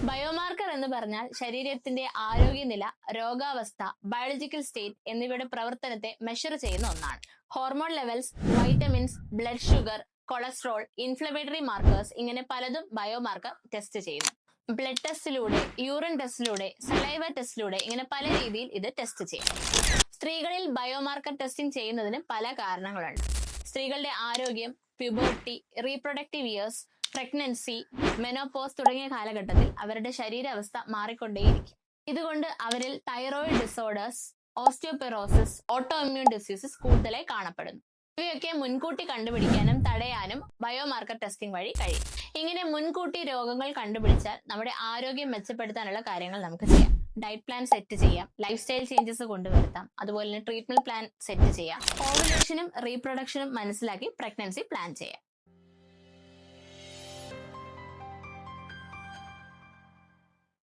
Biomarker എന്ന് പറഞ്ഞാൽ ശരീരത്തിന്റെ ആരോഗ്യനില, രോഗാവസ്ഥ, ബയോളജിക്കൽ സ്റ്റേറ്റ് എന്നിവയുടെ പ്രവർത്തനത്തെ മെഷർ ചെയ്യുന്ന ഒന്നാണ്. Hormone levels, vitamins, blood sugar, cholesterol, inflammatory markers ഇങ്ങനെ പലതും ബയോമാർക്കർ ടെസ്റ്റ് ചെയ്യുന്നു. ബ്ലഡ് ടെസ്റ്റിലൂടെ, യൂറിൻ ടെസ്റ്റിലൂടെ, സലൈവ ടെസ്റ്റിലൂടെ ഇങ്ങനെ പല രീതിയിൽ ഇത് ടെസ്റ്റ് ചെയ്യും. സ്ത്രീകളിൽ ബയോമാർക്കർ ടെസ്റ്റിംഗ് ചെയ്യുന്നതിന് പല കാരണങ്ങളുണ്ട്. സ്ത്രീകളുടെ ആരോഗ്യം, puberty, reproductive years, pregnancy, menopause തുടങ്ങിയ കാലഘട്ടത്തിൽ അവരുടെ ശരീരാവസ്ഥ മാറിക്കൊണ്ടേയിരിക്കും. ഇതുകൊണ്ട് അവരിൽ thyroid disorders, osteoporosis, auto immune diseases കൂടുതലായി കാണപ്പെടുന്നു. ഇവയൊക്കെ മുൻകൂട്ടി കണ്ടുപിടിക്കാനും തടയാനും ബയോമാർക്കർ ടെസ്റ്റിംഗ് വഴി കഴിയും. ഇങ്ങനെ മുൻകൂട്ടി രോഗങ്ങൾ കണ്ടുപിടിച്ചാൽ നമ്മുടെ ആരോഗ്യം മെച്ചപ്പെടുത്താനുള്ള കാര്യങ്ങൾ നമുക്ക് ചെയ്യാം. ഡയറ്റ് പ്ലാൻ സെറ്റ് ചെയ്യാം, ലൈഫ് സ്റ്റൈൽ ചേഞ്ചസ് കൊണ്ടുവരുത്താം, അതുപോലെ തന്നെ ട്രീറ്റ്മെന്റ് പ്ലാൻ സെറ്റ് ചെയ്യാം, ഓവുലേഷനും റീപ്രൊഡക്ഷനും മനസ്സിലാക്കി പ്രഗ്നൻസി പ്ലാൻ ചെയ്യാം.